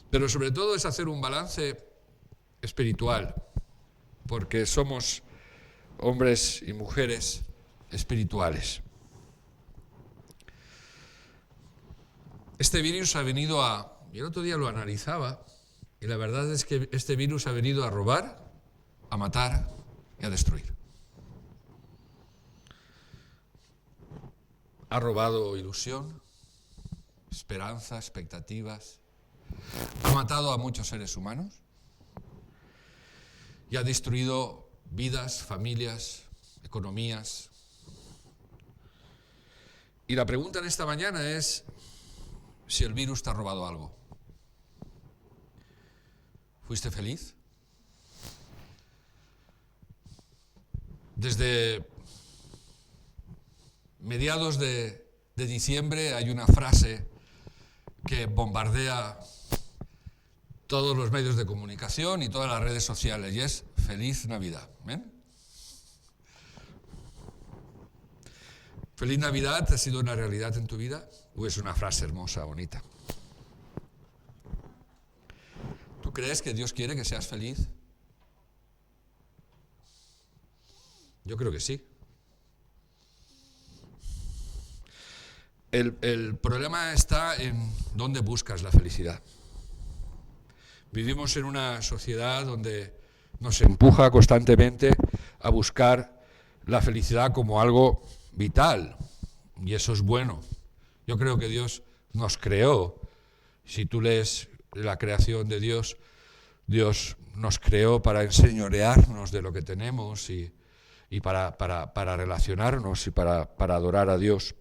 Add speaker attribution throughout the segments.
Speaker 1: pero sobre todo es hacer un balance espiritual, porque somos hombres y mujeres espirituales. Este virus ha venido y el otro día lo analizaba, y la verdad es que este virus ha venido a robar, a matar y a destruir. Ha robado ilusión, esperanza, expectativas. Ha matado a muchos seres humanos y ha destruido vidas, familias, economías. Y la pregunta en esta mañana es si el virus te ha robado algo. ¿Fuiste feliz? Desde mediados de diciembre hay una frase que bombardea todos los medios de comunicación y todas las redes sociales, y es Feliz Navidad. ¿Ven? ¿Feliz Navidad ha sido una realidad en tu vida? ¿O es una frase hermosa, bonita? ¿Tú crees que Dios quiere que seas feliz? Yo creo que sí. El problema está en dónde buscas la felicidad. Vivimos en una sociedad donde nos empuja constantemente a buscar la felicidad como algo vital, y eso es bueno. Yo creo que Dios nos creó. Si tú lees la creación de Dios, Dios nos creó para enseñorearnos de lo que tenemos y para relacionarnos y para adorar a Dios.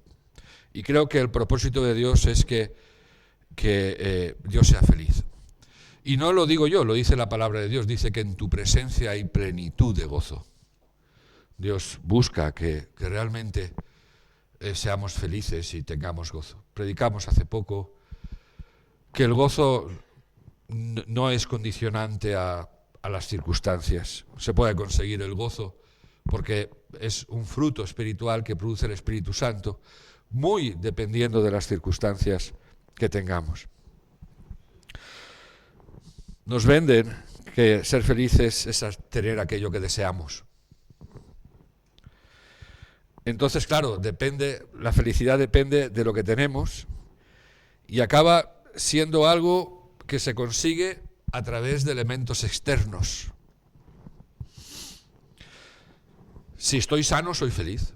Speaker 1: Y creo que el propósito de Dios es que Dios sea feliz. Y no lo digo yo, lo dice la palabra de Dios. Dice que en tu presencia hay plenitud de gozo. Dios busca que realmente seamos felices y tengamos gozo. Predicamos hace poco que el gozo no es condicionante a las circunstancias. Se puede conseguir el gozo porque es un fruto espiritual que produce el Espíritu Santo, muy dependiendo de las circunstancias que tengamos. Nos venden que ser felices es tener aquello que deseamos. Entonces, claro, la felicidad depende de lo que tenemos y acaba siendo algo que se consigue a través de elementos externos. Si estoy sano, soy feliz.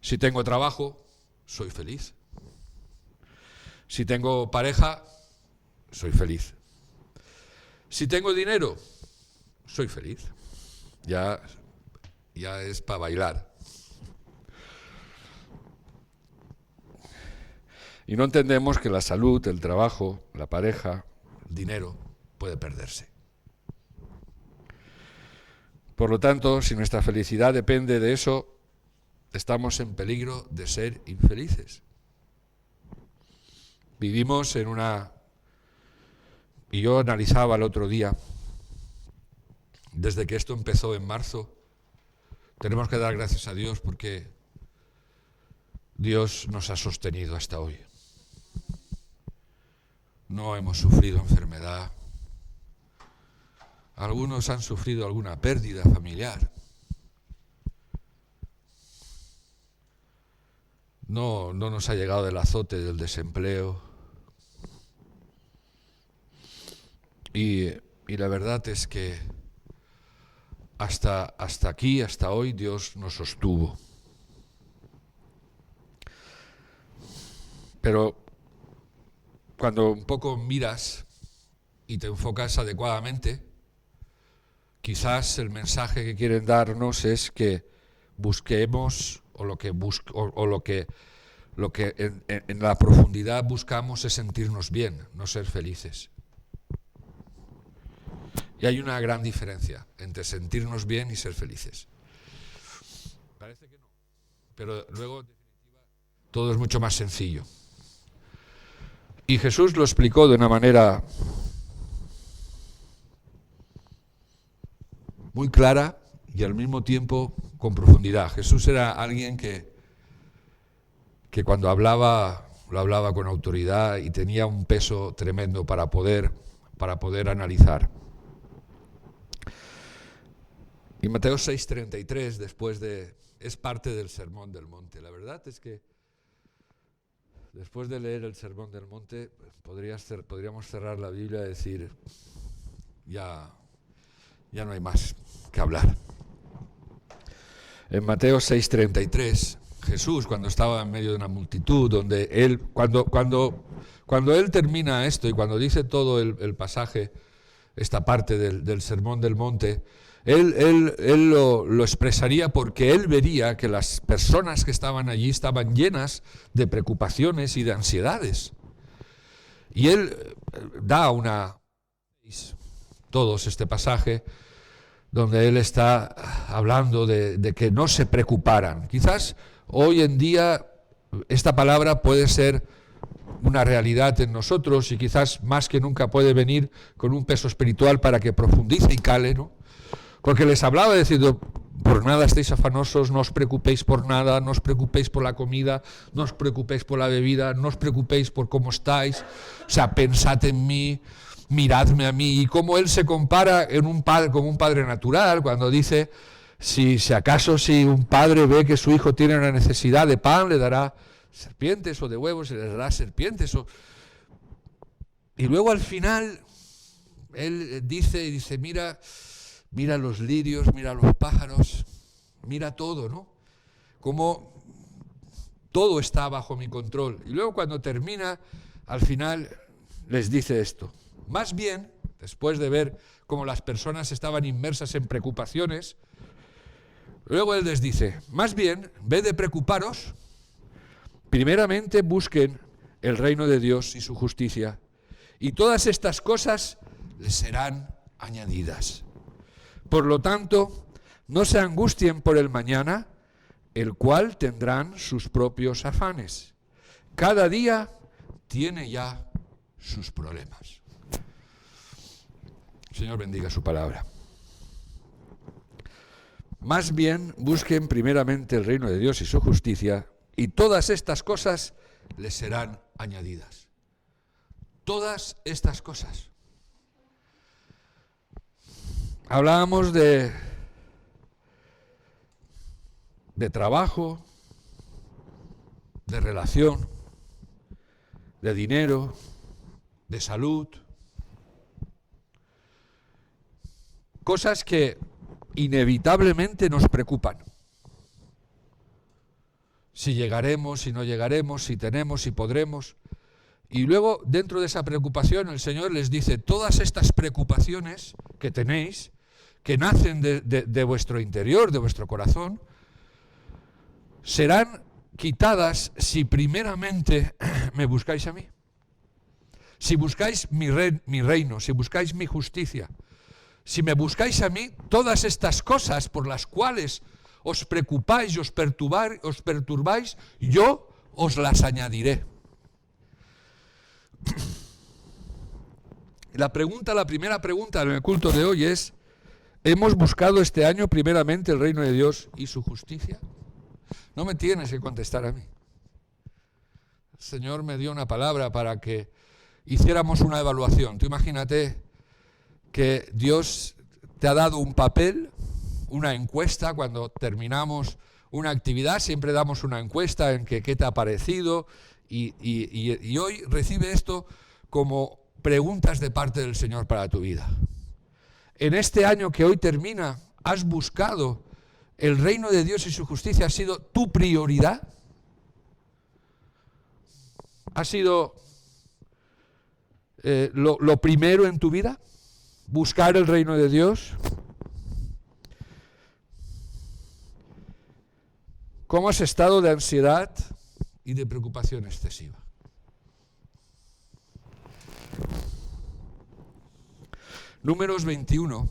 Speaker 1: Si tengo trabajo, soy feliz. Si tengo pareja, soy feliz. Si tengo dinero, soy feliz. Ya es para bailar. Y no entendemos que la salud, el trabajo, la pareja, el dinero puede perderse. Por lo tanto, si nuestra felicidad depende de eso, estamos en peligro de ser infelices. Vivimos y yo analizaba el otro día, desde que esto empezó en marzo, tenemos que dar gracias a Dios porque Dios nos ha sostenido hasta hoy. No hemos sufrido enfermedad. Algunos han sufrido alguna pérdida familiar. No nos ha llegado el azote del desempleo. Y la verdad es que hasta aquí, hasta hoy, Dios nos sostuvo. Pero cuando un poco miras y te enfocas adecuadamente, quizás el mensaje que quieren darnos es que busquemos lo que en la profundidad buscamos es sentirnos bien, no ser felices. Y hay una gran diferencia entre sentirnos bien y ser felices. Parece que no, pero luego en definitiva todo es mucho más sencillo. Y Jesús lo explicó de una manera muy clara y al mismo tiempo con profundidad. Jesús era alguien que cuando hablaba lo hablaba con autoridad y tenía un peso tremendo para poder analizar. Y Mateo 6:33, es parte del Sermón del Monte. La verdad es que después de leer el Sermón del Monte, podríamos cerrar la Biblia y decir, ya no hay más que hablar. En Mateo 6:33, Jesús, cuando estaba en medio de una multitud, donde él, cuando él termina esto y cuando dice todo el pasaje, esta parte del Sermón del Monte, él lo expresaría porque él vería que las personas que estaban allí estaban llenas de preocupaciones y de ansiedades. Y él da todos este pasaje, donde él está hablando de que no se preocuparan. Quizás hoy en día esta palabra puede ser una realidad en nosotros y quizás más que nunca puede venir con un peso espiritual para que profundice y cale, ¿no? Porque les hablaba diciendo, por nada estéis afanosos, no os preocupéis por nada, no os preocupéis por la comida, no os preocupéis por la bebida, no os preocupéis por cómo estáis, o sea, pensad en mí, miradme a mí. Y cómo él se compara como un padre natural, cuando dice, si un padre ve que su hijo tiene una necesidad de pan, le dará serpientes, o de huevos, le dará serpientes. Y luego al final, él dice, mira los lirios, mira los pájaros, mira todo, ¿no? Como todo está bajo mi control. Y luego cuando termina, al final les dice esto. Más bien, después de ver cómo las personas estaban inmersas en preocupaciones, luego él les dice, más bien, en vez de preocuparos, primeramente busquen el reino de Dios y su justicia, y todas estas cosas les serán añadidas. Por lo tanto, no se angustien por el mañana, el cual tendrán sus propios afanes. Cada día tiene ya sus problemas. Señor, bendiga su palabra. Más bien, busquen primeramente el reino de Dios y su justicia, y todas estas cosas les serán añadidas. Todas estas cosas. Hablábamos de trabajo, de relación, de dinero, de salud. Cosas que inevitablemente nos preocupan. Si llegaremos, si no llegaremos, si tenemos, si podremos. Y luego, dentro de esa preocupación, el Señor les dice, todas estas preocupaciones que tenéis, que nacen de vuestro interior, de vuestro corazón, serán quitadas si primeramente me buscáis a mí. Si buscáis mi reino, si buscáis mi justicia, si me buscáis a mí, todas estas cosas por las cuales os preocupáis y os perturbáis, yo os las añadiré. La primera pregunta en el culto de hoy es, ¿hemos buscado este año primeramente el reino de Dios y su justicia? No me tienes que contestar a mí. El Señor me dio una palabra para que hiciéramos una evaluación. Tú imagínate que Dios te ha dado un papel, una encuesta, cuando terminamos una actividad, siempre damos una encuesta en que qué te ha parecido, y hoy recibe esto como preguntas de parte del Señor para tu vida. En este año que hoy termina, ¿has buscado el reino de Dios y su justicia? ¿Ha sido tu prioridad? ¿Ha sido lo primero en tu vida? ¿Buscar el reino de Dios? ¿Cómo has estado de ansiedad y de preocupación excesiva? Números 21,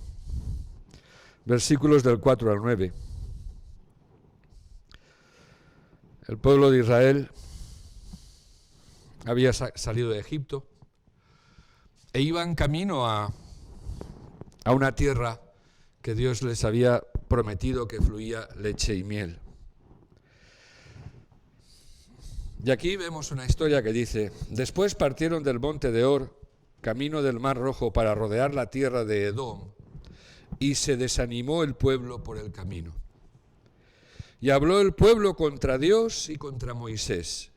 Speaker 1: versículos del 4 al 9. El pueblo de Israel había salido de Egipto e iban camino a una tierra que Dios les había prometido que fluía leche y miel. Y aquí vemos una historia que dice: después partieron del monte de Or, camino del Mar Rojo, para rodear la tierra de Edom, y se desanimó el pueblo por el camino. Y habló el pueblo contra Dios y contra Moisés: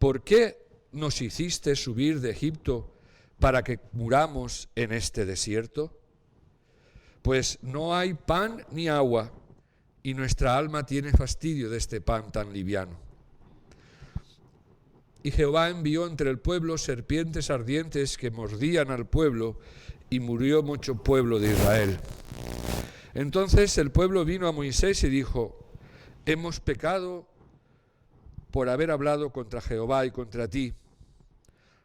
Speaker 1: ¿por qué nos hiciste subir de Egipto para que muramos en este desierto? Pues no hay pan ni agua, y nuestra alma tiene fastidio de este pan tan liviano. Y Jehová envió entre el pueblo serpientes ardientes que mordían al pueblo, y murió mucho pueblo de Israel. Entonces el pueblo vino a Moisés y dijo: hemos pecado por haber hablado contra Jehová y contra ti.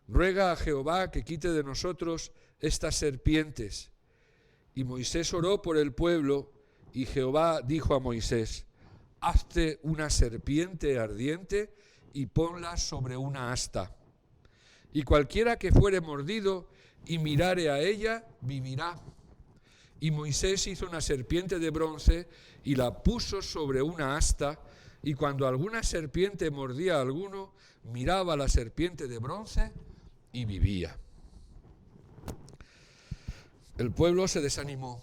Speaker 1: Ruega a Jehová que quite de nosotros estas serpientes. Y Moisés oró por el pueblo, y Jehová dijo a Moisés: hazte una serpiente ardiente y ponla sobre una asta. Y cualquiera que fuere mordido y mirare a ella, vivirá. Y Moisés hizo una serpiente de bronce y la puso sobre una asta, y cuando alguna serpiente mordía a alguno, miraba a la serpiente de bronce y vivía. El pueblo se desanimó.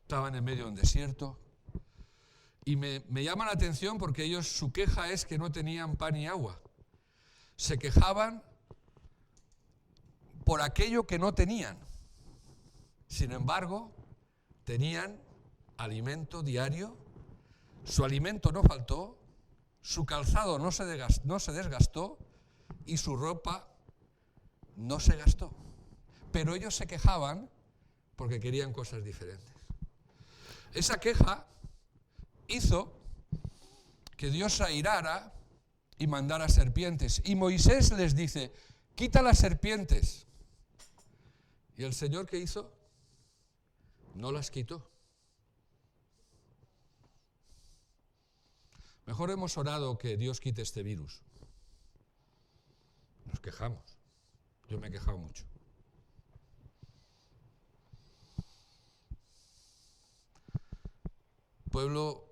Speaker 1: Estaban en medio de un desierto. Y me llama la atención porque ellos, su queja es que no tenían pan ni agua. Se quejaban por aquello que no tenían. Sin embargo, tenían alimento diario, su alimento no faltó, su calzado no se desgastó y su ropa no se gastó. Pero ellos se quejaban porque querían cosas diferentes. Esa queja hizo que Dios se airara y mandara serpientes. Y Moisés les dice: quita las serpientes. ¿Y el Señor qué hizo? No las quitó. Mejor hemos orado que Dios quite este virus. Nos quejamos. Yo me he quejado mucho. El pueblo,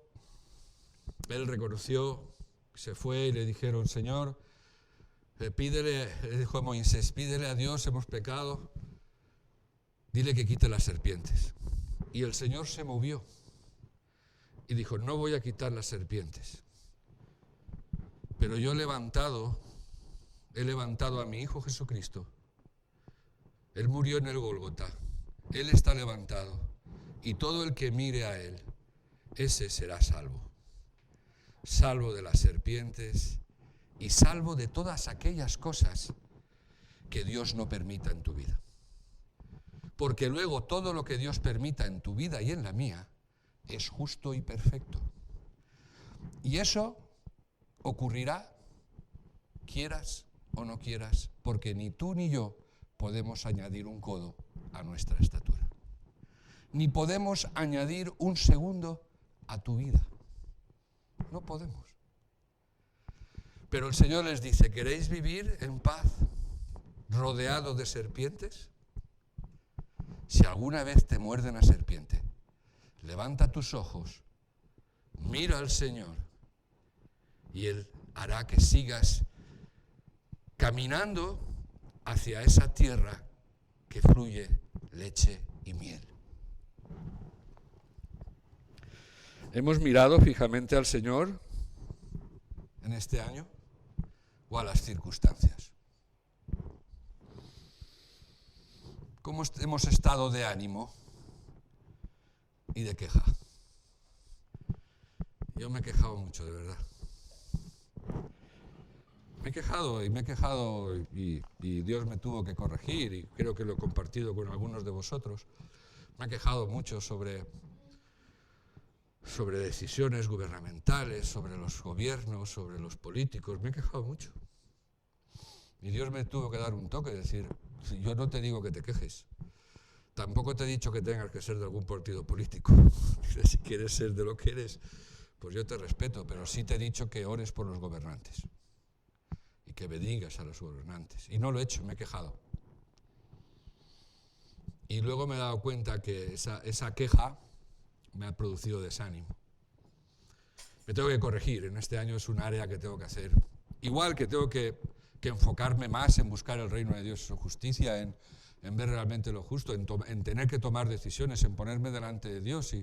Speaker 1: él reconoció, se fue y le dijeron: Señor, pídele, le dijo a Moisés, pídele a Dios, hemos pecado, dile que quite las serpientes. Y el Señor se movió y dijo: no voy a quitar las serpientes, pero yo he levantado a mi Hijo Jesucristo. Él murió en el Gólgota, Él está levantado, y todo el que mire a Él, ese será salvo. Salvo de las serpientes y salvo de todas aquellas cosas que Dios no permita en tu vida. Porque luego todo lo que Dios permita en tu vida y en la mía es justo y perfecto. Y eso ocurrirá, quieras o no quieras, porque ni tú ni yo podemos añadir un codo a nuestra estatura. Ni podemos añadir un segundo a tu vida. No podemos. Pero el Señor les dice: ¿queréis vivir en paz, rodeado de serpientes? Si alguna vez te muerde una serpiente, levanta tus ojos, mira al Señor, y Él hará que sigas caminando hacia esa tierra que fluye leche y miel. ¿Hemos mirado fijamente al Señor en este año o a las circunstancias? ¿Cómo hemos estado de ánimo y de queja? Yo me he quejado mucho, de verdad. Me he quejado y Dios me tuvo que corregir, y creo que lo he compartido con algunos de vosotros. Me he quejado mucho sobre decisiones gubernamentales, sobre los gobiernos, sobre los políticos. Me he quejado mucho. Y Dios me tuvo que dar un toque, decir: yo no te digo que te quejes. Tampoco te he dicho que tengas que ser de algún partido político. Si quieres ser de lo que eres, pues yo te respeto, pero sí te he dicho que ores por los gobernantes y que bendigas a los gobernantes. Y no lo he hecho, me he quejado. Y luego me he dado cuenta que esa queja me ha producido desánimo. Me tengo que corregir, en este año es un área que tengo que hacer. Igual que tengo que enfocarme más en buscar el reino de Dios y su justicia, en ver realmente lo justo, en tener que tomar decisiones, en ponerme delante de Dios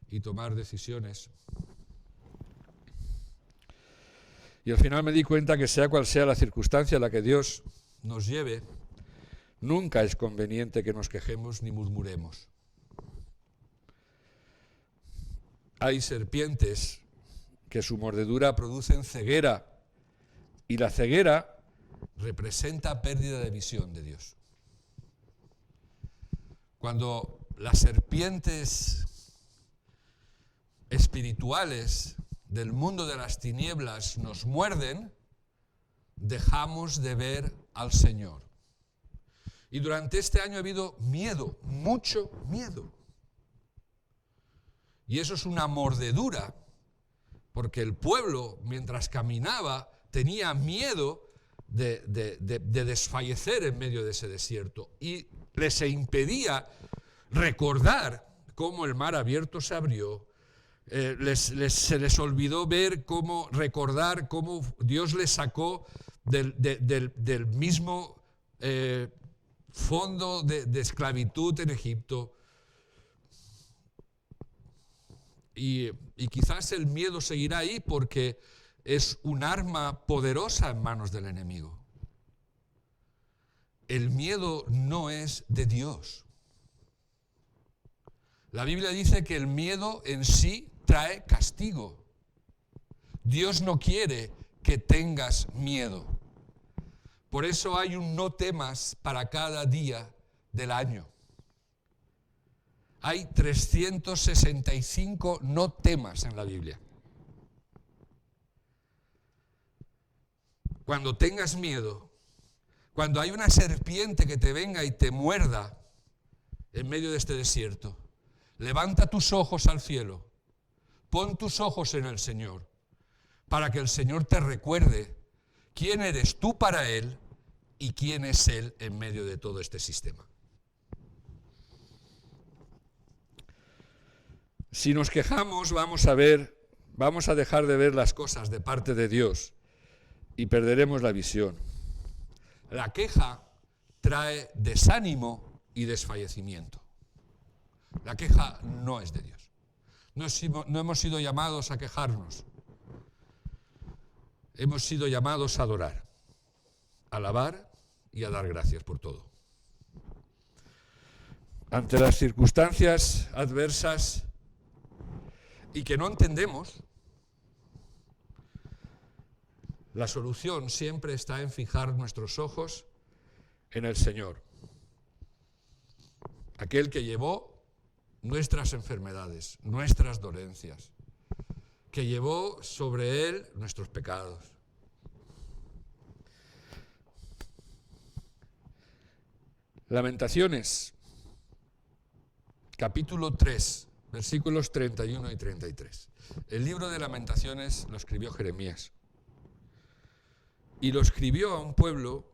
Speaker 1: y tomar decisiones. Y al final me di cuenta que sea cual sea la circunstancia a la que Dios nos lleve, nunca es conveniente que nos quejemos ni murmuremos. Hay serpientes que su mordedura producen ceguera, y la ceguera representa pérdida de visión de Dios. Cuando las serpientes espirituales del mundo de las tinieblas nos muerden, dejamos de ver al Señor. Y durante este año ha habido miedo, mucho miedo. Y eso es una mordedura, porque el pueblo, mientras caminaba, tenía miedo de desfallecer en medio de ese desierto. Y les impedía recordar cómo el mar abierto se abrió. Se les olvidó recordar cómo Dios les sacó del mismo fondo de esclavitud en Egipto. Y quizás el miedo seguirá ahí porque es un arma poderosa en manos del enemigo. El miedo no es de Dios. La Biblia dice que el miedo en sí trae castigo. Dios no quiere que tengas miedo. Por eso hay un no temas para cada día del año. Hay 365 no temas en la Biblia. Cuando tengas miedo, cuando hay una serpiente que te venga y te muerda en medio de este desierto, levanta tus ojos al cielo, pon tus ojos en el Señor, para que el Señor te recuerde quién eres tú para Él y quién es Él en medio de todo este sistema. Si nos quejamos, vamos a dejar de ver las cosas de parte de Dios y perderemos la visión. La queja trae desánimo y desfallecimiento. La queja no es de Dios. No hemos sido llamados a quejarnos. Hemos sido llamados a adorar, a alabar y a dar gracias por todo. Ante las circunstancias adversas y que no entendemos, la solución siempre está en fijar nuestros ojos en el Señor, aquel que llevó nuestras enfermedades, nuestras dolencias, que llevó sobre Él nuestros pecados. Lamentaciones, capítulo 3, versículos 31 y 33. El libro de Lamentaciones lo escribió Jeremías. Y lo escribió a un pueblo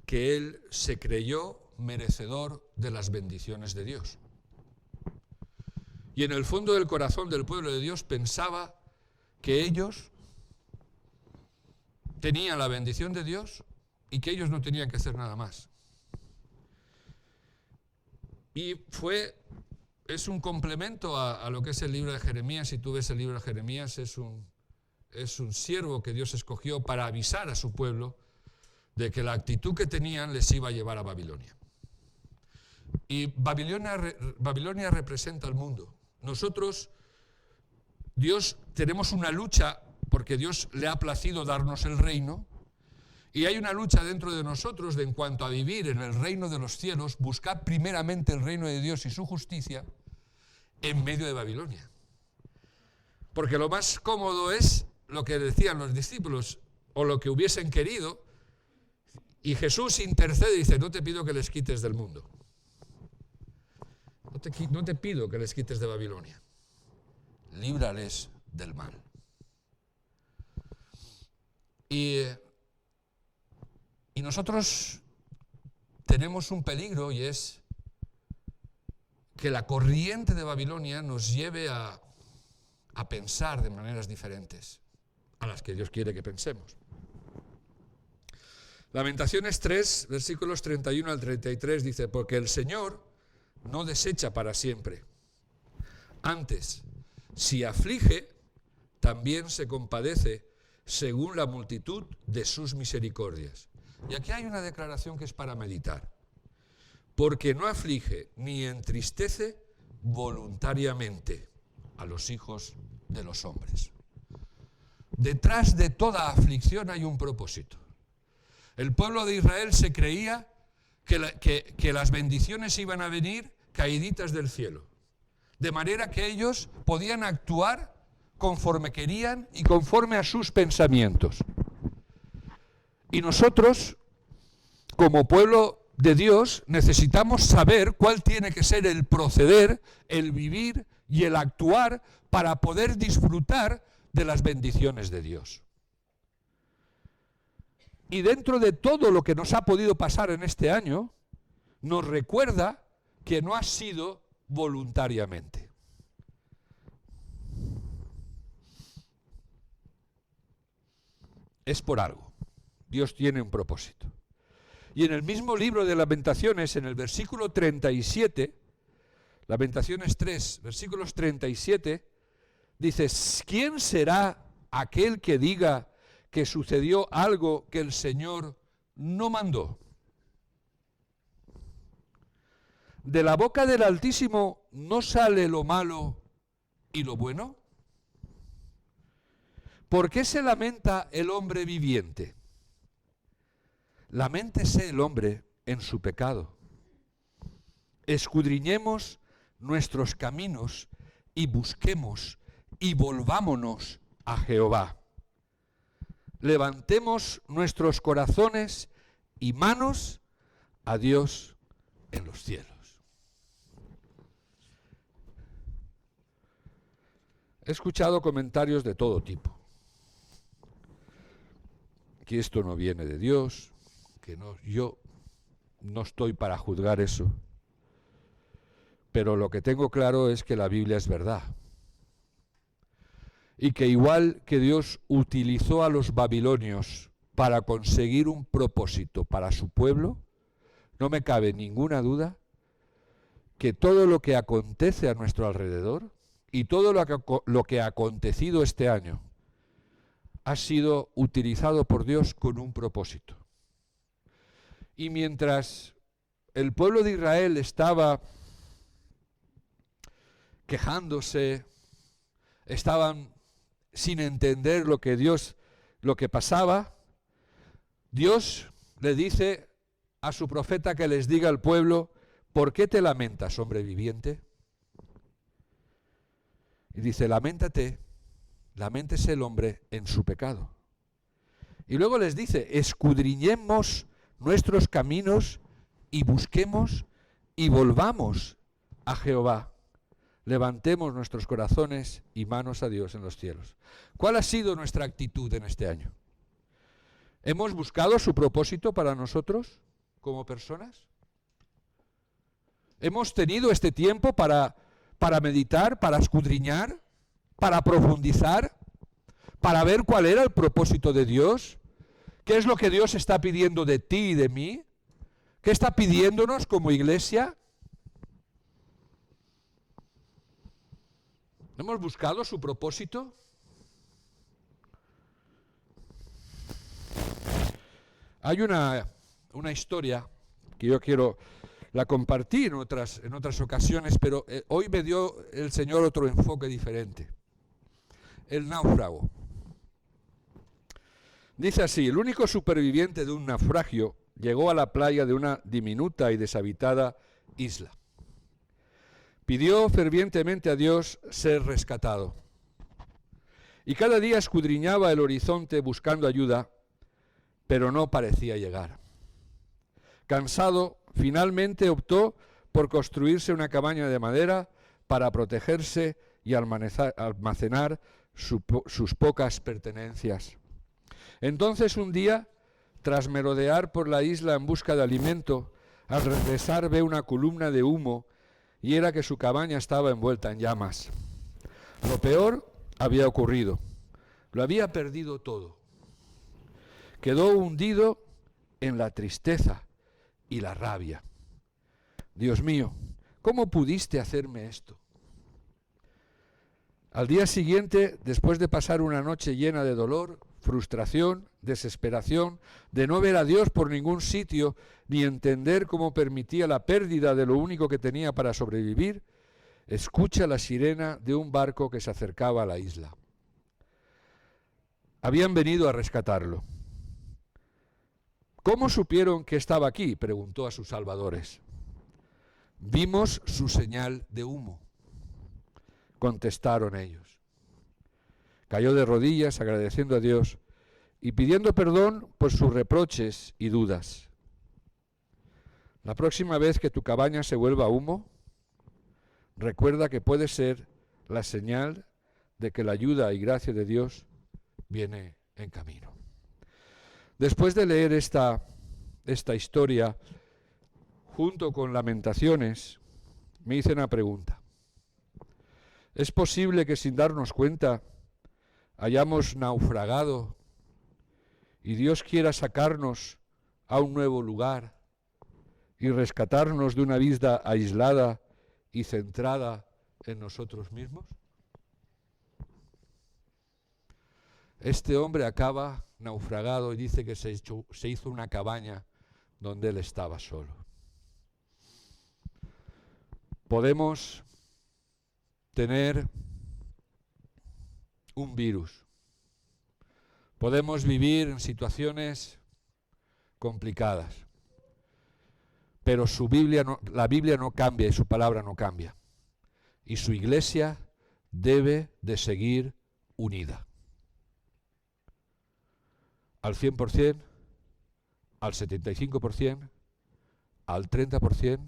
Speaker 1: que él se creyó merecedor de las bendiciones de Dios. Y en el fondo del corazón del pueblo de Dios pensaba que ellos tenían la bendición de Dios y que ellos no tenían que hacer nada más. Y es un complemento a lo que es el libro de Jeremías. Si tú ves el libro de Jeremías, es un siervo que Dios escogió para avisar a su pueblo de que la actitud que tenían les iba a llevar a Babilonia. Y Babilonia representa al mundo. Nosotros, Dios, tenemos una lucha porque Dios le ha placido darnos el reino, y hay una lucha dentro de nosotros en cuanto a vivir en el reino de los cielos, buscar primeramente el reino de Dios y su justicia en medio de Babilonia. Porque lo más cómodo es lo que decían los discípulos o lo que hubiesen querido, y Jesús intercede y dice: no te pido que les quites del mundo, no te pido que les quites de Babilonia, líbrales del mal. Y nosotros tenemos un peligro, y es que la corriente de Babilonia nos lleve a a pensar de maneras diferentes a las que Dios quiere que pensemos. Lamentaciones 3, versículos 31 al 33 dice: porque el Señor no desecha para siempre. Antes, si aflige, también se compadece según la multitud de sus misericordias. Y aquí hay una declaración que es para meditar. Porque no aflige ni entristece voluntariamente a los hijos de los hombres. Detrás de toda aflicción hay un propósito. El pueblo de Israel se creía que las bendiciones iban a venir caíditas del cielo, de manera que ellos podían actuar conforme querían y conforme a sus pensamientos. Y nosotros, como pueblo de Dios, necesitamos saber cuál tiene que ser el proceder, el vivir y el actuar para poder disfrutar de las bendiciones de Dios. Y dentro de todo lo que nos ha podido pasar en este año, nos recuerda que no ha sido voluntariamente. Es por algo. Dios tiene un propósito. Y en el mismo libro de Lamentaciones, en el versículo 37, Lamentaciones 3, versículos 37, dice: ¿quién será aquel que diga que sucedió algo que el Señor no mandó? ¿De la boca del Altísimo no sale lo malo y lo bueno? ¿Por qué se lamenta el hombre viviente? Laméntese el hombre en su pecado. Escudriñemos nuestros caminos y busquemos y volvámonos a Jehová. Levantemos nuestros corazones y manos a Dios en los cielos. He escuchado comentarios de todo tipo. Que esto no viene de Dios, que no, yo no estoy para juzgar eso. Pero lo que tengo claro es que la Biblia es verdad. Y que igual que Dios utilizó a los babilonios para conseguir un propósito para su pueblo, no me cabe ninguna duda que todo lo que acontece a nuestro alrededor y todo lo que ha acontecido este año ha sido utilizado por Dios con un propósito. Y mientras el pueblo de Israel estaba quejándose, estaban sin entender lo que pasaba, Dios le dice a su profeta que les diga al pueblo: ¿por qué te lamentas, hombre viviente? Y dice: laméntese el hombre en su pecado. Y luego les dice: escudriñemos nuestros caminos y busquemos y volvamos a Jehová. Levantemos nuestros corazones y manos a Dios en los cielos. ¿Cuál ha sido nuestra actitud en este año? ¿Hemos buscado su propósito para nosotros como personas? ¿Hemos tenido este tiempo para meditar, para escudriñar, para profundizar, para ver cuál era el propósito de Dios? ¿Qué es lo que Dios está pidiendo de ti y de mí? ¿Qué está pidiéndonos como iglesia? ¿Hemos buscado su propósito? Hay una historia que yo la compartí en otras ocasiones, pero hoy me dio el Señor otro enfoque diferente. El náufrago. Dice así: el único superviviente de un naufragio llegó a la playa de una diminuta y deshabitada isla. Pidió fervientemente a Dios ser rescatado. Y cada día escudriñaba el horizonte buscando ayuda, pero no parecía llegar. Cansado, finalmente optó por construirse una cabaña de madera para protegerse y almacenar sus pocas pertenencias. Entonces un día, tras merodear por la isla en busca de alimento, al regresar ve una columna de humo y era que su cabaña estaba envuelta en llamas. Lo peor había ocurrido. Lo había perdido todo. Quedó hundido en la tristeza y la rabia. Dios mío, ¿cómo pudiste hacerme esto? Al día siguiente, después de pasar una noche llena de dolor, frustración, desesperación, de no ver a Dios por ningún sitio, ni entender cómo permitía la pérdida de lo único que tenía para sobrevivir, escucha la sirena de un barco que se acercaba a la isla. Habían venido a rescatarlo. ¿Cómo supieron que estaba aquí?, preguntó a sus salvadores. Vimos su señal de humo, contestaron ellos. Cayó de rodillas agradeciendo a Dios y pidiendo perdón por sus reproches y dudas. La próxima vez que tu cabaña se vuelva humo, recuerda que puede ser la señal de que la ayuda y gracia de Dios viene en camino. Después de leer esta historia, junto con Lamentaciones, me hice una pregunta. ¿Es posible que sin darnos cuenta hayamos naufragado y Dios quiera sacarnos a un nuevo lugar y rescatarnos de una vida aislada y centrada en nosotros mismos? Este hombre acaba naufragado y dice que se hizo una cabaña donde él estaba solo. Podemos tener un virus. Podemos vivir en situaciones complicadas. Pero la Biblia no cambia y su palabra no cambia. Y su iglesia debe de seguir unida. Al 100%, al 75%, al 30%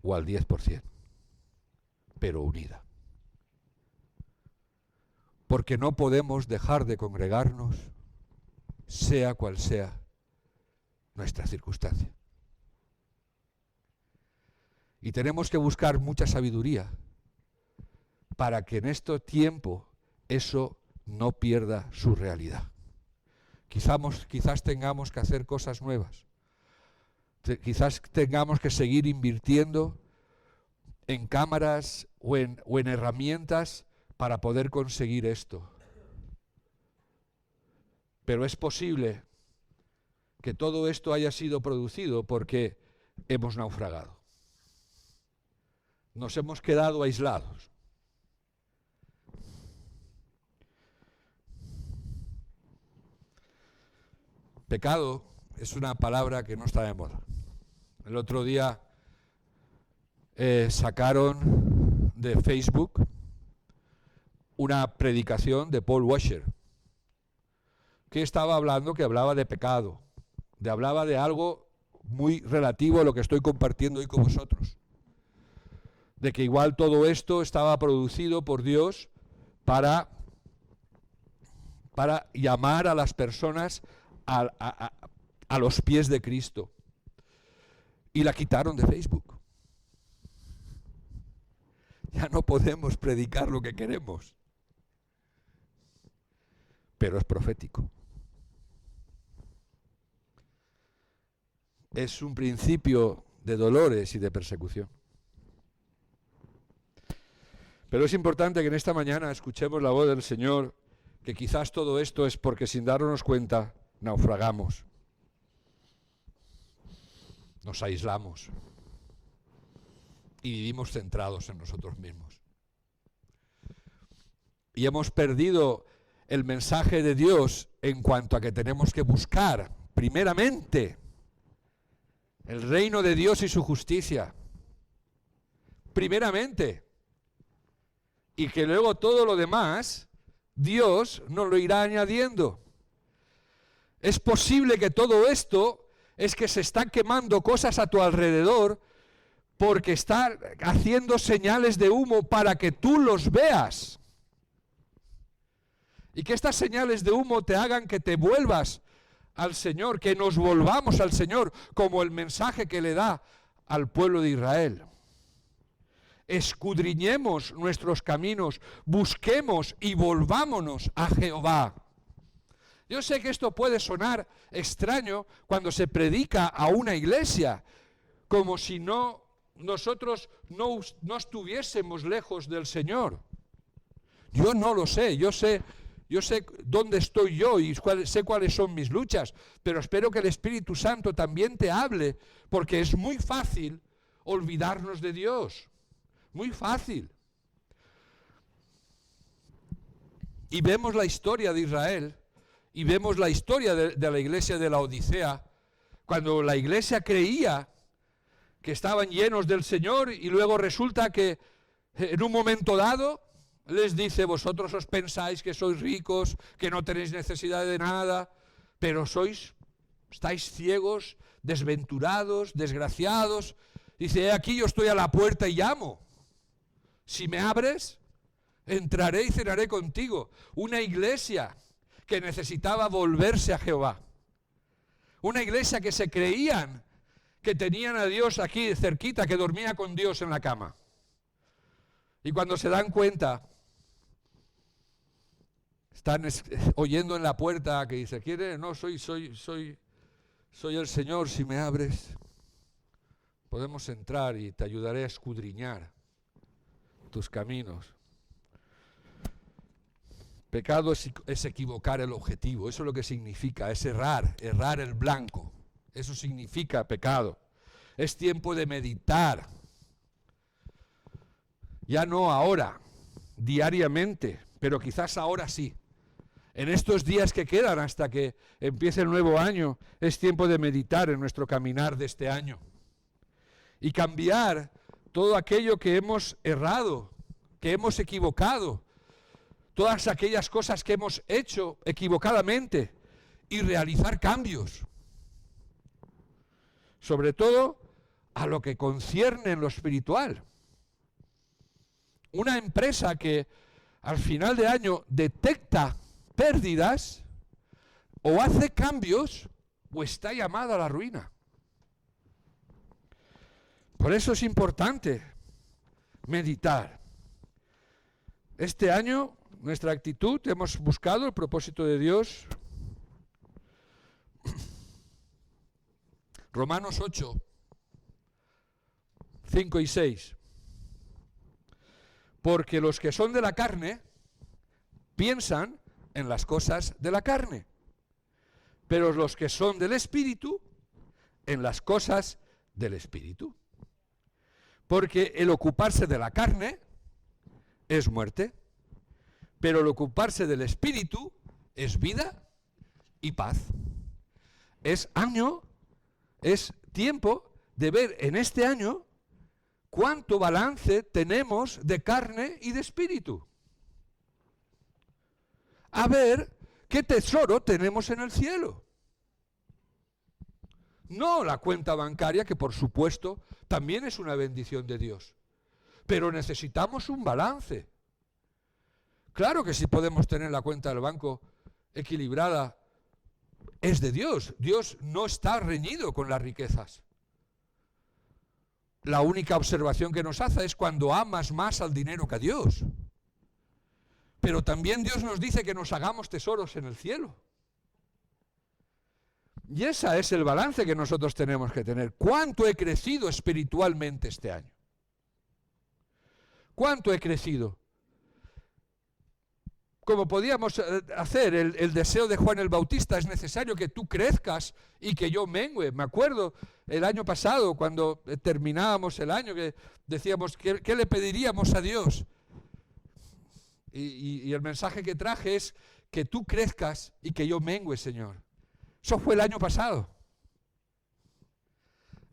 Speaker 1: o al 10%, pero unida. Porque no podemos dejar de congregarnos, sea cual sea nuestra circunstancia. Y tenemos que buscar mucha sabiduría para que en este tiempo eso no pierda su realidad. Quizás tengamos que hacer cosas nuevas. Quizás tengamos que seguir invirtiendo en cámaras o en herramientas para poder conseguir esto. Pero es posible que todo esto haya sido producido porque hemos naufragado. Nos hemos quedado aislados. Pecado es una palabra que no está de moda. El otro día sacaron de Facebook una predicación de Paul Washer, que hablaba de pecado, hablaba de algo muy relativo a lo que estoy compartiendo hoy con vosotros. De que igual todo esto estaba producido por Dios para llamar a las personas a los pies de Cristo. Y la quitaron de Facebook. Ya no podemos predicar lo que queremos. Pero es profético. Es un principio de dolores y de persecución. Pero es importante que en esta mañana escuchemos la voz del Señor, que quizás todo esto es porque sin darnos cuenta naufragamos, nos aislamos y vivimos centrados en nosotros mismos. Y hemos perdido el mensaje de Dios en cuanto a que tenemos que buscar primeramente el reino de Dios y su justicia. Primeramente. Y que luego todo lo demás Dios nos lo irá añadiendo. Es posible que todo esto es que se están quemando cosas a tu alrededor porque está haciendo señales de humo para que tú los veas. Y que estas señales de humo te hagan que te vuelvas al Señor, que nos volvamos al Señor, como el mensaje que le da al pueblo de Israel. escudriñemos nuestros caminos, busquemos y volvámonos a Jehová. Yo sé que esto puede sonar extraño cuando se predica a una iglesia, como si nosotros no estuviésemos lejos del Señor. Yo no lo sé, yo sé dónde estoy yo y sé cuáles son mis luchas, pero espero que el Espíritu Santo también te hable, porque es muy fácil olvidarnos de Dios, muy fácil. Y vemos la historia de Israel, y vemos la historia de la iglesia de la Odisea, cuando la iglesia creía que estaban llenos del Señor y luego resulta que en un momento dado les dice: vosotros os pensáis que sois ricos, que no tenéis necesidad de nada, pero estáis ciegos, desventurados, desgraciados. Dice: aquí yo estoy a la puerta y llamo. Si me abres, entraré y cenaré contigo. Una iglesia que necesitaba volverse a Jehová. Una iglesia que se creían que tenían a Dios aquí cerquita, que dormía con Dios en la cama. Y cuando se dan cuenta, están oyendo en la puerta que dice: ¿quiere? No, soy el Señor, si me abres, podemos entrar y te ayudaré a escudriñar tus caminos. Pecado es equivocar el objetivo, eso es lo que significa, es errar el blanco. Eso significa pecado. Es tiempo de meditar. Ya no ahora, diariamente, pero quizás ahora sí. En estos días que quedan hasta que empiece el nuevo año, es tiempo de meditar en nuestro caminar de este año. Y cambiar todo aquello que hemos errado, que hemos equivocado, todas aquellas cosas que hemos hecho equivocadamente y realizar cambios. Sobre todo a lo que concierne en lo espiritual. Una empresa que al final de año detecta pérdidas o hace cambios o está llamada a la ruina. Por eso es importante meditar. Este año, nuestra actitud, hemos buscado el propósito de Dios. Romanos 8, 5 y 6. Porque los que son de la carne piensan en las cosas de la carne, pero los que son del Espíritu, en las cosas del Espíritu. Porque el ocuparse de la carne es muerte, pero el ocuparse del Espíritu es vida y paz. Es tiempo de ver en este año cuánto balance tenemos de carne y de espíritu. A ver qué tesoro tenemos en el cielo. No la cuenta bancaria, que por supuesto también es una bendición de Dios. Pero necesitamos un balance. Claro que si podemos tener la cuenta del banco equilibrada, es de Dios. Dios no está reñido con las riquezas. La única observación que nos hace es cuando amas más al dinero que a Dios. Pero también Dios nos dice que nos hagamos tesoros en el cielo. Y ese es el balance que nosotros tenemos que tener. ¿Cuánto he crecido espiritualmente este año? ¿Cuánto he crecido? Como podíamos hacer el deseo de Juan el Bautista, es necesario que tú crezcas y que yo mengüe. Me acuerdo el año pasado, cuando terminábamos el año, que decíamos, ¿qué le pediríamos a Dios? Y el mensaje que traje es que tú crezcas y que yo mengüe, Señor. Eso fue el año pasado.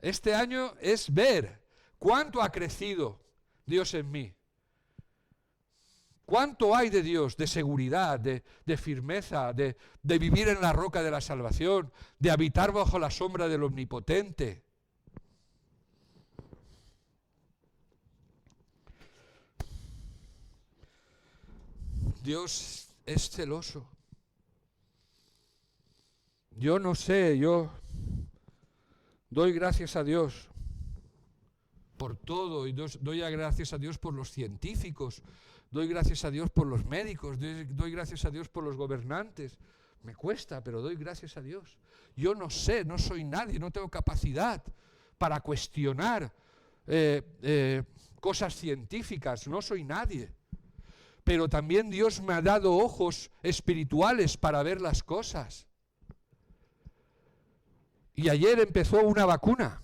Speaker 1: Este año es ver cuánto ha crecido Dios en mí. ¿Cuánto hay de Dios, de seguridad, de firmeza, de vivir en la roca de la salvación, de habitar bajo la sombra del Omnipotente? Dios es celoso. Yo no sé, yo doy gracias a Dios por todo, y doy gracias a Dios por los científicos, doy gracias a Dios por los médicos, doy gracias a Dios por los gobernantes. Me cuesta, pero doy gracias a Dios. Yo no sé, no soy nadie, no tengo capacidad para cuestionar cosas científicas, no soy nadie. Pero también Dios me ha dado ojos espirituales para ver las cosas. Y ayer empezó una vacuna.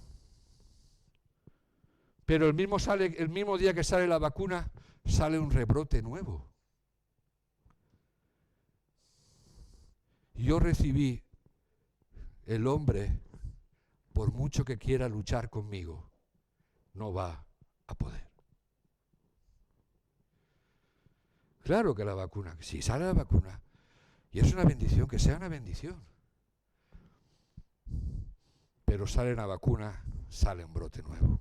Speaker 1: Pero el mismo día que sale la vacuna, sale un rebrote nuevo. Yo recibí el hombre, por mucho que quiera luchar conmigo, no va a poder. Claro que la vacuna, si sale la vacuna, y es una bendición, que sea una bendición. Pero sale la vacuna, sale un brote nuevo.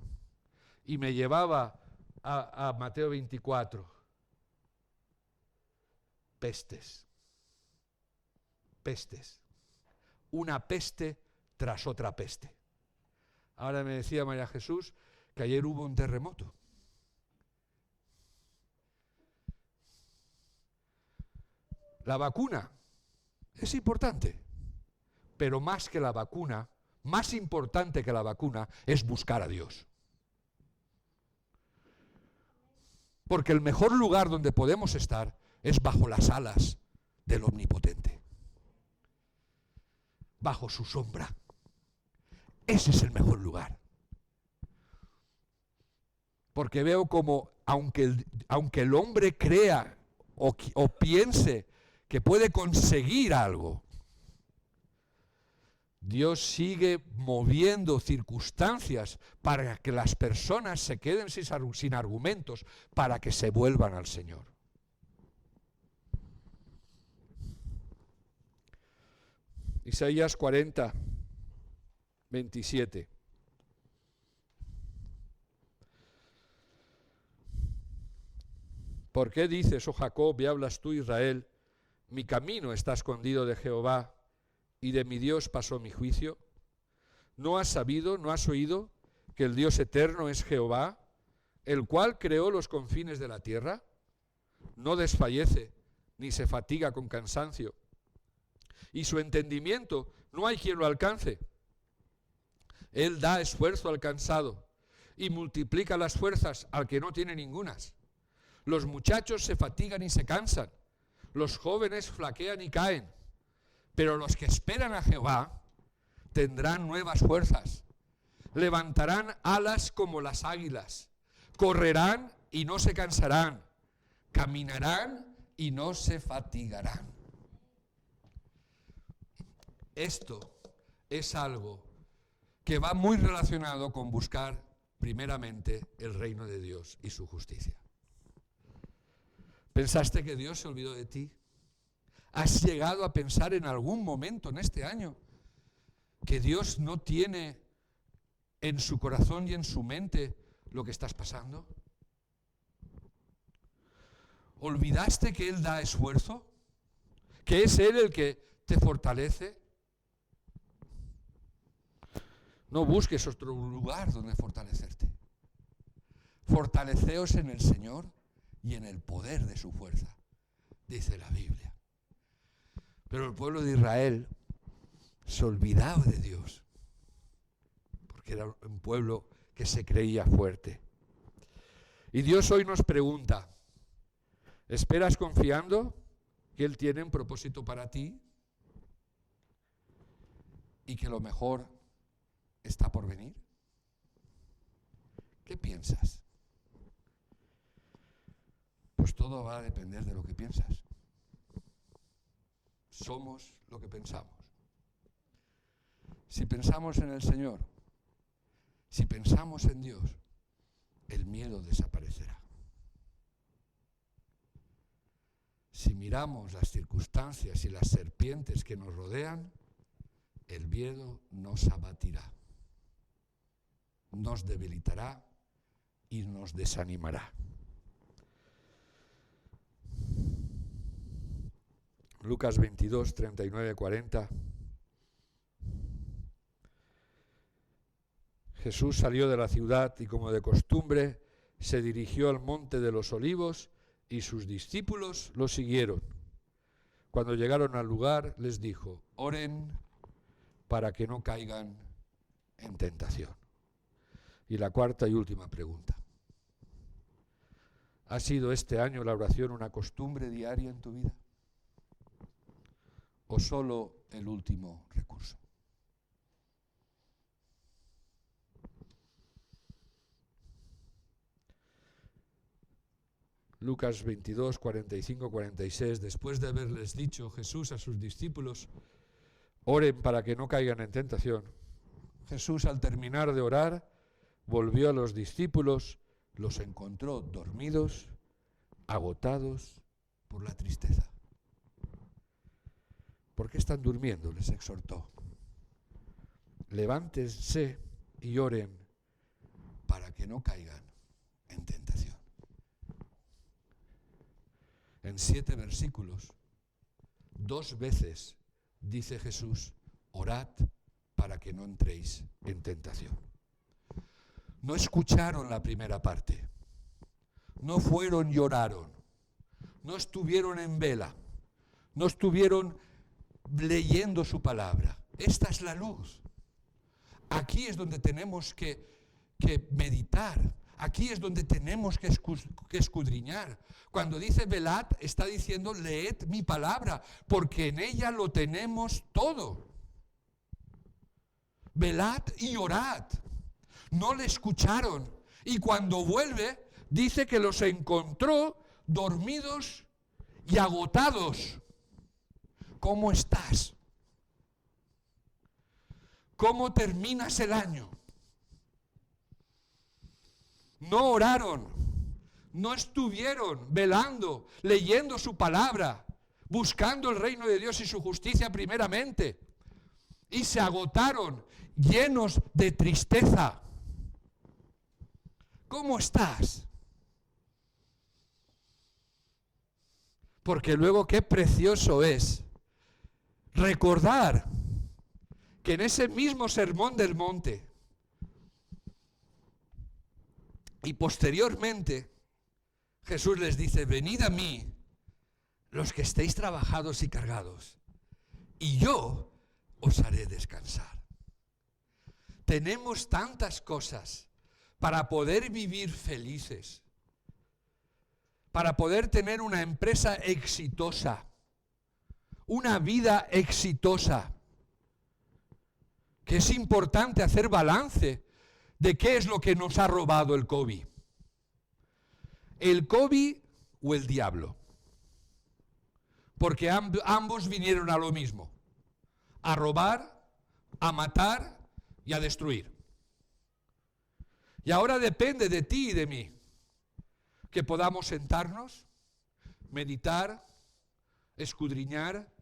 Speaker 1: Y me llevaba a Mateo 24. Pestes. Pestes. Una peste tras otra peste. Ahora me decía María Jesús que ayer hubo un terremoto. La vacuna es importante, pero más que la vacuna, más importante que la vacuna es buscar a Dios. Porque el mejor lugar donde podemos estar es bajo las alas del Omnipotente. Bajo su sombra. Ese es el mejor lugar. Porque veo como, aunque el hombre crea o piense que puede conseguir algo, Dios sigue moviendo circunstancias para que las personas se queden sin argumentos, para que se vuelvan al Señor. Isaías 40, 27. ¿Por qué dices, oh Jacob, y hablas tú, Israel, mi camino está escondido de Jehová, y de mi Dios pasó mi juicio? ¿No has sabido, no has oído que el Dios eterno es Jehová, el cual creó los confines de la tierra? No desfallece, ni se fatiga con cansancio, y su entendimiento no hay quien lo alcance. Él da esfuerzo al cansado, y multiplica las fuerzas al que no tiene ningunas. Los muchachos se fatigan y se cansan, los jóvenes flaquean y caen. Pero los que esperan a Jehová tendrán nuevas fuerzas, levantarán alas como las águilas, correrán y no se cansarán, caminarán y no se fatigarán. Esto es algo que va muy relacionado con buscar primeramente el reino de Dios y su justicia. ¿Pensaste que Dios se olvidó de ti? ¿Has llegado a pensar en algún momento en este año que Dios no tiene en su corazón y en su mente lo que estás pasando? ¿Olvidaste que Él da esfuerzo? ¿Que es Él el que te fortalece? No busques otro lugar donde fortalecerte. Fortaleceos en el Señor y en el poder de su fuerza, dice la Biblia. Pero el pueblo de Israel se olvidaba de Dios, porque era un pueblo que se creía fuerte. Y Dios hoy nos pregunta, ¿esperas confiando que Él tiene un propósito para ti y que lo mejor está por venir? ¿Qué piensas? Pues todo va a depender de lo que piensas. Somos lo que pensamos. Si pensamos en el Señor, si pensamos en Dios, el miedo desaparecerá. Si miramos las circunstancias y las serpientes que nos rodean, el miedo nos abatirá, nos debilitará y nos desanimará. Lucas 22, 39, 40. Jesús salió de la ciudad y, como de costumbre, se dirigió al monte de los Olivos y sus discípulos lo siguieron. Cuando llegaron al lugar, les dijo: oren para que no caigan en tentación. Y la cuarta y última pregunta: ¿ha sido este año la oración una costumbre diaria en tu vida? ¿O solo el último recurso? Lucas 22, 45, 46, después de haberles dicho Jesús a sus discípulos: oren para que no caigan en tentación, Jesús, al terminar de orar, volvió a los discípulos, los encontró dormidos, agotados por la tristeza. ¿Por qué están durmiendo?, les exhortó. Levántense y oren para que no caigan en tentación. En 7 versículos, 2 veces dice Jesús: orad para que no entréis en tentación. No escucharon la primera parte, no fueron y oraron, no estuvieron en vela, no estuvieron leyendo su palabra. Esta es la luz. Aquí es donde tenemos que meditar. Aquí es donde tenemos que escudriñar. Cuando dice velad, está diciendo leed mi palabra, porque en ella lo tenemos todo. Velad y orad. No le escucharon. Y cuando vuelve, dice que los encontró dormidos y agotados. ¿Cómo estás? ¿Cómo terminas el año? No oraron, no estuvieron velando, leyendo su palabra, buscando el reino de Dios y su justicia primeramente, y se agotaron, llenos de tristeza. ¿Cómo estás? Porque luego qué precioso es recordar que en ese mismo sermón del monte y posteriormente Jesús les dice: venid a mí los que estéis trabajados y cargados, y yo os haré descansar. Tenemos tantas cosas para poder vivir felices, para poder tener una empresa exitosa, una vida exitosa, que es importante hacer balance de qué es lo que nos ha robado el COVID. ¿El COVID o el diablo? Porque ambos vinieron a lo mismo: a robar, a matar y a destruir. Y ahora depende de ti y de mí que podamos sentarnos, meditar, escudriñar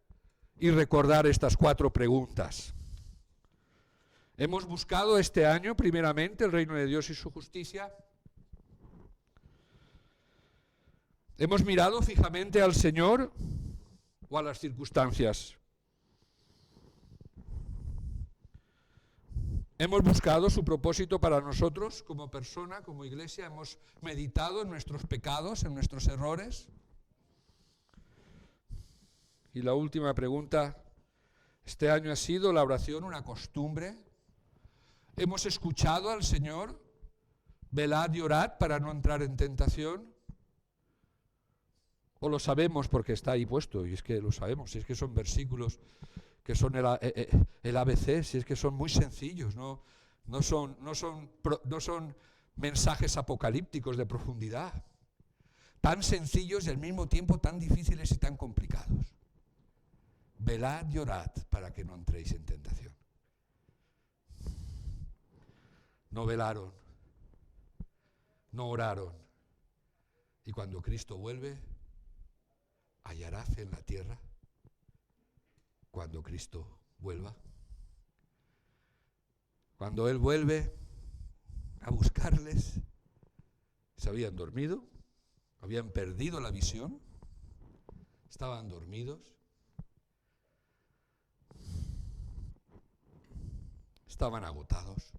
Speaker 1: y recordar estas 4 preguntas. Hemos buscado este año, primeramente, el reino de Dios y su justicia. ¿Hemos mirado fijamente al Señor o a las circunstancias? ¿Hemos buscado su propósito para nosotros como persona, como iglesia? ¿Hemos meditado en nuestros pecados, en nuestros errores? Y la última pregunta: ¿este año ha sido la oración una costumbre? ¿Hemos escuchado al Señor? Velad y orad para no entrar en tentación. ¿O lo sabemos porque está ahí puesto? Y es que lo sabemos, si es que son versículos que son el ABC, si es que son muy sencillos, no son mensajes apocalípticos de profundidad, tan sencillos y al mismo tiempo tan difíciles y tan complicados. Velad y orad para que no entréis en tentación. No velaron, no oraron, y cuando Cristo vuelve, ¿hallará fe en la tierra? Cuando Cristo vuelva, cuando Él vuelve a buscarles, se habían dormido, habían perdido la visión, estaban dormidos, estaban agotados.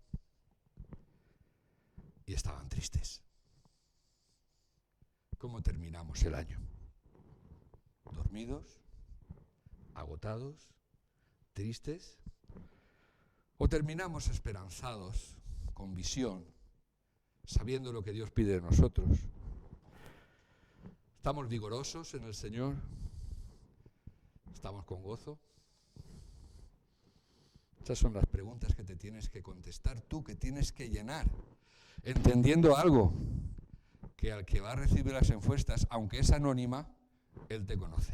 Speaker 1: y estaban tristes. ¿Cómo terminamos el año? ¿Dormidos? ¿Agotados? ¿Tristes? ¿O terminamos esperanzados, con visión, sabiendo lo que Dios pide de nosotros? ¿Estamos vigorosos en el Señor? ¿Estamos con gozo? Estas son las preguntas que te tienes que contestar tú, que tienes que llenar, entendiendo algo, que al que va a recibir las encuestas, aunque es anónima, él te conoce.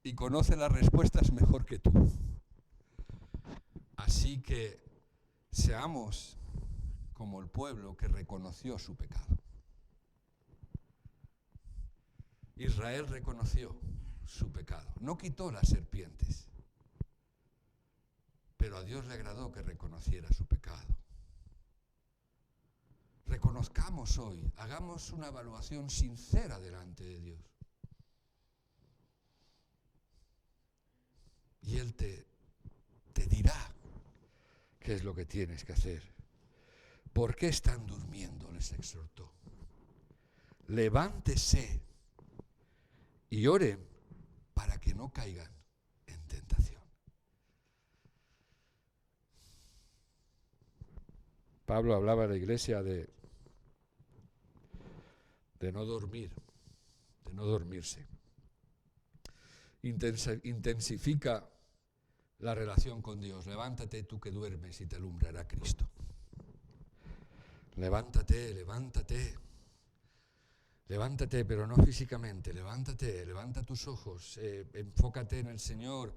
Speaker 1: Y conoce las respuestas mejor que tú. Así que seamos como el pueblo que reconoció su pecado. Israel reconoció su pecado, no quitó las serpientes, pero a Dios le agradó que reconociera su pecado. Reconozcamos hoy, hagamos una evaluación sincera delante de Dios. Y Él te dirá qué es lo que tienes que hacer. ¿Por qué están durmiendo?, les exhortó. Levántese y oren para que no caigan en tentación. Pablo hablaba a la iglesia de no dormir, de no dormirse. Intensifica la relación con Dios. Levántate tú que duermes y te alumbrará Cristo. Levántate, levántate. Levántate, pero no físicamente. Levántate, levanta tus ojos. Enfócate en el Señor.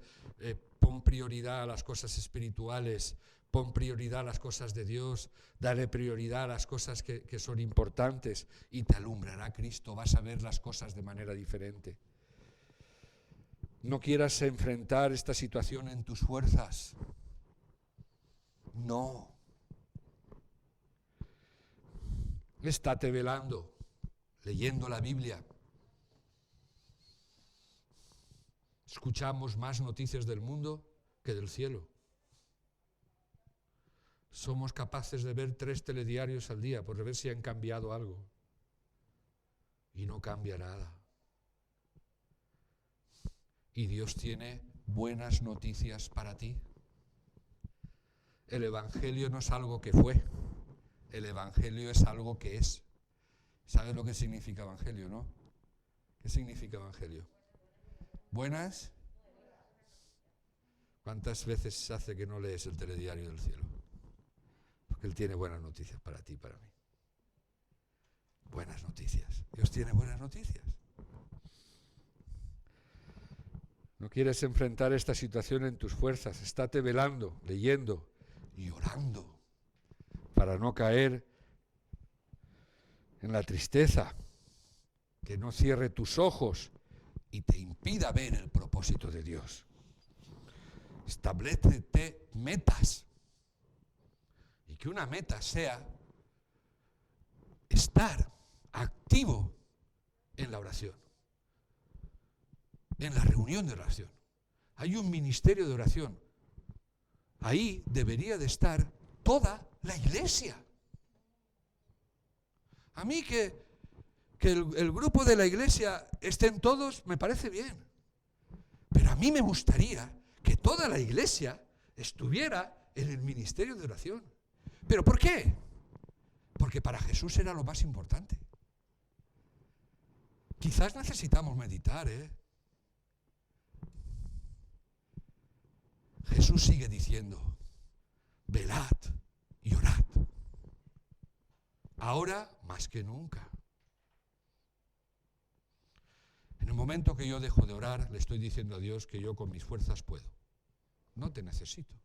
Speaker 1: Pon prioridad a las cosas espirituales. Pon prioridad a las cosas de Dios. Dale prioridad a las cosas que son importantes. Y te alumbrará Cristo. Vas a ver las cosas de manera diferente. No quieras enfrentar esta situación en tus fuerzas. No. Estate velando, leyendo la Biblia. Escuchamos más noticias del mundo que del cielo. Somos capaces de ver 3 telediarios al día por ver si han cambiado algo. Y no cambia nada. Y Dios tiene buenas noticias para ti. El Evangelio no es algo que fue. El Evangelio es algo que es. ¿Sabes lo que significa Evangelio, no? ¿Qué significa Evangelio? ¿Buenas? ¿Cuántas veces hace que no lees el telediario del cielo? Porque Él tiene buenas noticias para ti y para mí. Buenas noticias. Dios tiene buenas noticias. No quieres enfrentar esta situación en tus fuerzas. Estate velando, leyendo y orando para no caer en la tristeza, que no cierre tus ojos y te impida ver el propósito de Dios. Establécete metas. Y que una meta sea estar activo en la oración. En la reunión de oración. Hay un ministerio de oración. Ahí debería de estar toda la iglesia. A mí que el grupo de la iglesia estén todos, me parece bien. Pero a mí me gustaría que toda la iglesia estuviera en el ministerio de oración. ¿Pero por qué? Porque para Jesús era lo más importante. Quizás necesitamos meditar, Jesús sigue diciendo, velad y orad. Ahora más que nunca. En el momento que yo dejo de orar, le estoy diciendo a Dios que yo con mis fuerzas puedo. No te necesito.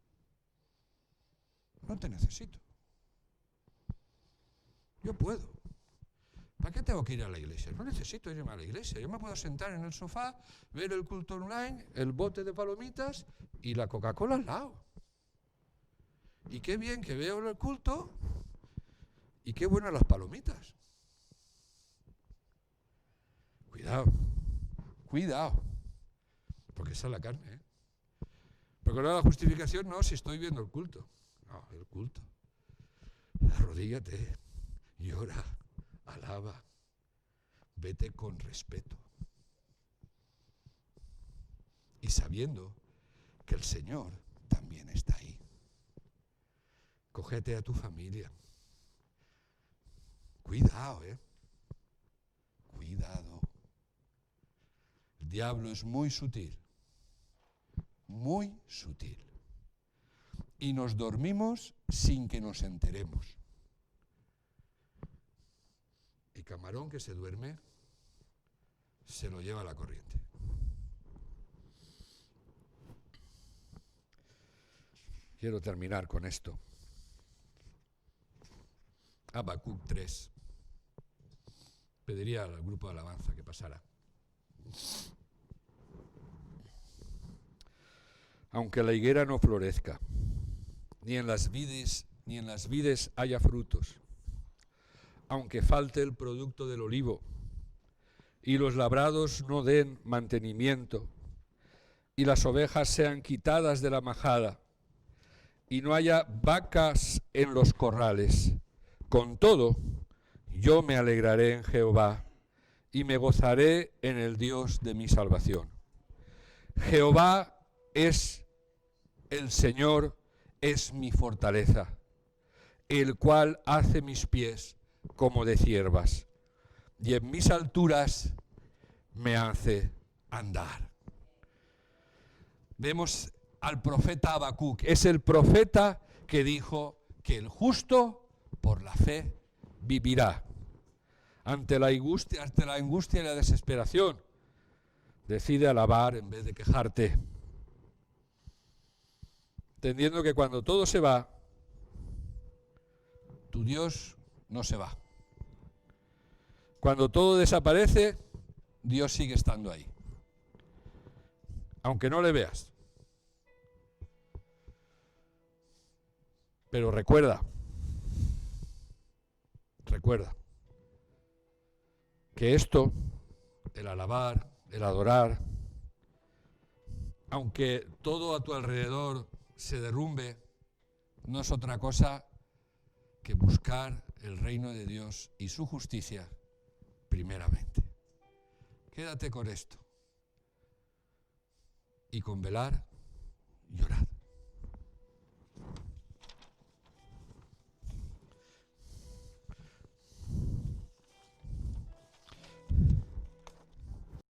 Speaker 1: No te necesito. Yo puedo. ¿Para qué tengo que ir a la iglesia? No necesito irme a la iglesia. Yo me puedo sentar en el sofá, ver el culto online, el bote de palomitas y la Coca-Cola al lado. Y qué bien que veo el culto y qué buenas las palomitas. Cuidado, cuidado, porque esa es la carne, Porque no la justificación, no, si estoy viendo el culto. No, el culto. arrodíllate, llora, alaba, vete con respeto. Y sabiendo que el Señor también está ahí. Cógete a tu familia. Cuidado, Cuidado. El diablo es muy sutil. Muy sutil. Y nos dormimos sin que nos enteremos. Y camarón que se duerme, se lo lleva la corriente. Quiero terminar con esto. Habacuc 3. Pediría al grupo de alabanza que pasara. Aunque la higuera no florezca, ni en las vides haya frutos, aunque falte el producto del olivo, y los labrados no den mantenimiento, y las ovejas sean quitadas de la majada, y no haya vacas en los corrales, con todo, yo me alegraré en Jehová, y me gozaré en el Dios de mi salvación. Jehová es el Señor, es mi fortaleza, el cual hace mis pies como de ciervas, y en mis alturas me hace andar. Vemos al profeta Habacuc, es el profeta que dijo que el justo por la fe vivirá. Ante la angustia y la desesperación, decide alabar en vez de quejarte, entendiendo que cuando todo se va, tu Dios no se va. Cuando todo desaparece, Dios sigue estando ahí, aunque no le veas. Pero recuerda, que esto, el alabar, el adorar, aunque todo a tu alrededor se derrumbe, no es otra cosa que buscar el reino de Dios y su justicia primeramente. Quédate con esto. Y con velar, llorad.